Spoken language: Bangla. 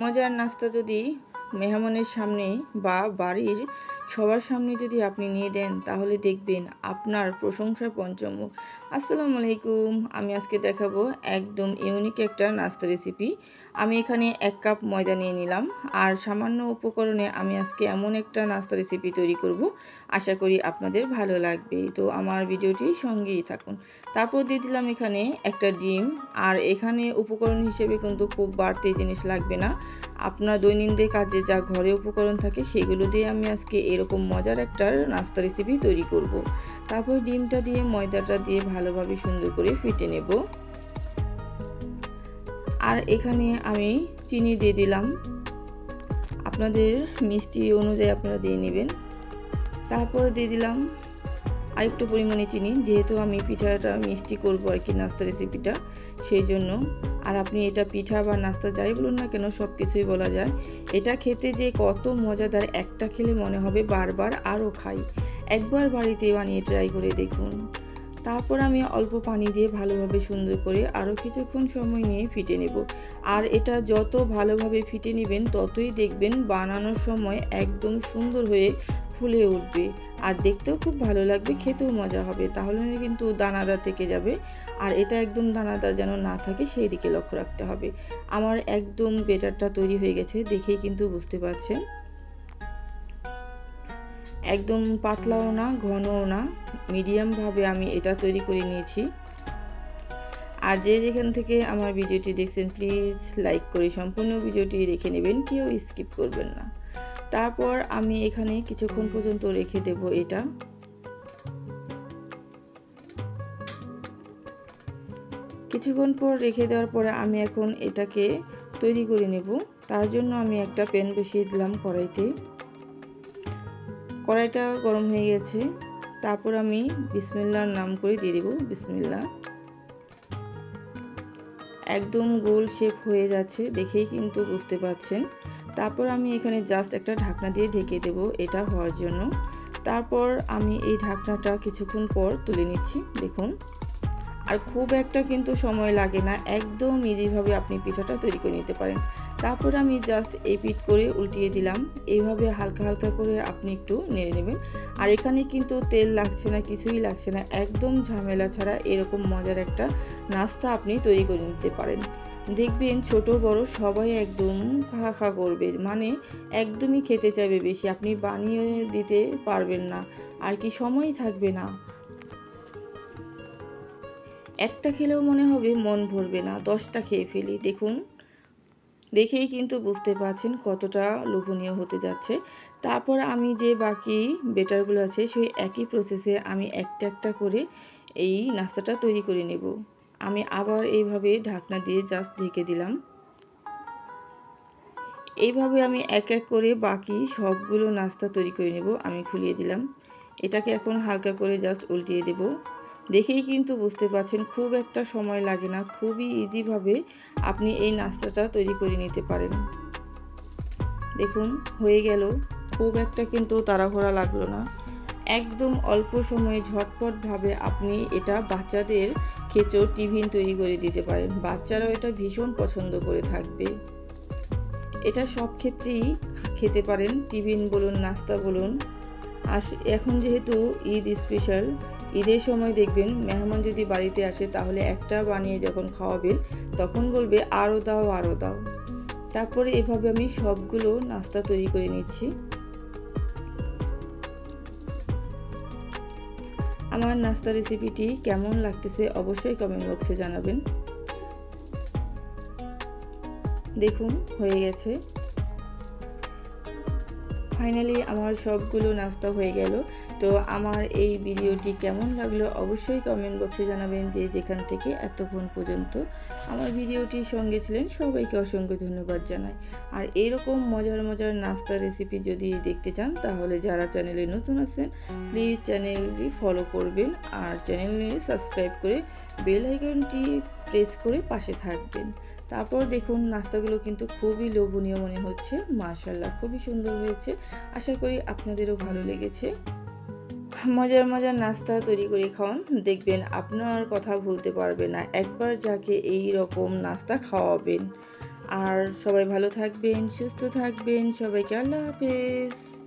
মজার নাস্তা যদি মেহমানের সামনে বা বাড়ির সবার সামনে যদি আপনি নিয়ে দেন তাহলে দেখবেন আপনার প্রশংসায় পঞ্চমুখ। আসসালামু আলাইকুম, আমি আজকে দেখাবো একদম ইউনিক একটা নাস্তা রেসিপি। আমি এখানে 1 কাপ ময়দা নিয়ে নিলাম আর সামান্য উপকরণে আমি আজকে এমন একটা নাস্তা রেসিপি তৈরি করব, আশা করি আপনাদের ভালো লাগবে। তো আমার ভিডিওটি সঙ্গেই থাকুন। তারপর দিয়ে দিলাম এখানে একটা ডিম। আর এখানে উপকরণ হিসেবে কিন্তু খুব বাড়তি জিনিস লাগবে না, আপনার দৈনন্দিন কাজে যা ঘরে উপকরণ থাকে সেগুলো দিয়ে আমি আজকে এরকম মজার একটা নাস্তা রেসিপি তৈরি করব। তারপর ডিমটা দিয়ে ময়দাটা দিয়ে ভালোভাবে সুন্দর করে ফেটে নেব। আর এখানে আমি চিনি দিয়ে দিলাম, আপনাদের মিষ্টি অনুযায়ী আপনারা দিয়ে নেবেন। তারপর দিয়ে দিলাম আরেকটু পরিমাণে চিনি, যেহেতু আমি পিঠাটা মিষ্টি করব আর কি নাস্তা রেসিপিটা, সেই জন্য। আর আপনি এটা পিঠা বা নাস্তা যাই বলুন না কেন, সব কিছুই বলা যায়। এটা খেতে যে কত মজাদার, একটা খেলে মনে হবে বারবার আরও খাই। একবার বাড়িতে বানিয়ে ট্রাই করে দেখুন। তারপর আমি অল্প পানি দিয়ে ভালোভাবে সুন্দর করে আরও কিছুক্ষণ সময় নিয়ে ফিটে নেব। আর এটা যত ভালোভাবে ফিটে নেবেন ততই দেখবেন বানানোর সময় একদম সুন্দর হয়ে ফুলে উঠবে। আর দেখতেও খুব ভালো লাগবে, খেতেও মজা হবে। তাহলে কিন্তু দানাদার থেকে যাবে। আর এটা একদম দানাদার যেন না থাকে সেই দিকে লক্ষ্য রাখতে হবে। আমার একদম বেটারটা তৈরি হয়ে গেছে, দেখেই কিন্তু বুঝতে পারছেন। একদম পাতলাও না ঘনও না, মিডিয়ামভাবে আমি এটা তৈরি করে নিয়েছি। আর যে যেখান থেকে আমার ভিডিওটি দেখছেন প্লিজ লাইক করে সম্পূর্ণ ভিডিওটি দেখে নেবেন, কেউ স্কিপ করবেন না। তারপর আমি এখানে কিছুক্ষণ পর্যন্ত রেখে দেব এটা। কিছুক্ষণ পর রেখে দেওয়ার পরে আমি এখন এটাকে তৈরি করে নেব। তার জন্য আমি একটা প্যান বসিয়ে দিলাম কড়াইতে। কড়াইটা গরম হয়ে গেছে। তারপর আমি বিসমিল্লাহর নাম করে দিয়ে দেব বিসমিল্লাহ। একদম গোল শেপ হয়ে যাচ্ছে, দেখেই কিন্তু বুঝতে পারছেন। তারপর আমি এখানে জাস্ট একটা ঢাকনা দিয়ে ঢেকে দেব এটা হওয়ার জন্য। তারপর আমি এই ঢাকনাটা কিছুক্ষণ পর তুলে নিচ্ছি, দেখুন। আর খুব একটা কিন্তু সময় লাগে না, একদম ইজিভাবে আপনি পিঠাটা তৈরি করে নিতে পারেন। তারপর আমি জাস্ট এই পিঠ করে উল্টিয়ে দিলাম। এইভাবে হালকা হালকা করে আপনি একটু নেড়ে নেবেন। আর এখানে কিন্তু তেল লাগছে না, কিছুই লাগছে না, একদম ঝামেলা ছাড়া এরকম মজার একটা নাস্তা আপনি তৈরি করে নিতে পারেন। দেখবেন ছোট বড় সবাই একদম খা খা করবে, মানে একদমই খেতে চাইবে বেশি। আপনি বানিয়ে দিতে পারবেন না, আর কি সময় থাকবে না। একটা খেলেও মনে হবে মন ভরবে না, 10টা খেয়ে ফেলি। দেখুন, দেখেই কিন্তু বুঝতে পারছেন কতটা লোভনীয় হতে যাচ্ছে। তারপর আমি যে বাকি বেটারগুলো আছে সেই একই প্রসেসে আমি একটা একটা করে এই নাস্তাটা তৈরি করে নেব। আমি আবার এইভাবে ঢাকনা দিয়ে জাস্ট ঢেকে দিলাম। এইভাবে আমি এক এক করে বাকি সবগুলো নাস্তা তৈরি করে নেব। আমি খুলিয়ে দিলাম। এটাকে এখন হালকা করে জাস্ট উল্টিয়ে দেব। দেখেই কিন্তু বুঝতে পারছেন খুব একটা সময় লাগে না, খুবই ইজিভাবে আপনি এই নাস্তাটা তৈরি করে নিতে পারেন। দেখুন, হয়ে গেল। খুব একটা কিন্তু তাড়াহুড়া লাগলো না, একদম অল্প সময়ে ঝটপটভাবে আপনি এটা বাচ্চাদের খেচো টিফিন তৈরি করে দিতে পারেন। বাচ্চারাও এটা ভীষণ পছন্দ করে থাকবে। এটা সব ক্ষেত্রেই খেতে পারেন, টিফিন বলুন নাস্তা বলুন। আর এখন যেহেতু ঈদ স্পেশাল, ঈদের সময় দেখবেন মেহমান যদি বাড়িতে আসে তাহলে একটা বানিয়ে যখন খাওয়াবেন তখন বলবে আরও দাও আরও দাও। তারপরে এভাবে আমি সবগুলো নাস্তা তৈরি করে নিচ্ছি। আমার নাস্তা রেসিপিটি কেমন লাগতেছে অবশ্যই কমেন্ট বক্সে জানাবেন। দেখুন, হয়ে গেছে। ফাইনালি আমার সবগুলো নাস্তা হয়ে গেল। তো আমার এই ভিডিওটি কেমন লাগলো অবশ্যই কমেন্ট বক্সে জানাবেন। যে যেখান থেকে এতক্ষণ পর্যন্ত আমার ভিডিওটির সঙ্গে ছিলেন সবাইকে অসংখ্য ধন্যবাদ জানাই। আর এরকম মজার মজার নাস্তা রেসিপি যদি দেখতে চান তাহলে যারা চ্যানেলে নতুন আছেন প্লিজ চ্যানেলটি ফলো করবেন, আর চ্যানেলটি সাবস্ক্রাইব করে বেল আইকনটি প্রেস করে পাশে থাকবেন। তারপর দেখুন নাস্তাগুলো কিন্তু খুবই লোভনীয় মনে হচ্ছে, মাশাআল্লাহ খুবই সুন্দর হয়েছে। আশা করি আপনাদেরও ভালো লেগেছে। মজার মজার নাস্তা তৈরি করে খাওয়ান, দেখবেন আপনার কথা ভুলতে পারবে না একবার যাকে এই রকম নাস্তা খাওয়াবেন। আর সবাই ভালো থাকবেন, সুস্থ থাকবেন। সবাইকে আল্লাহ হাফেজ।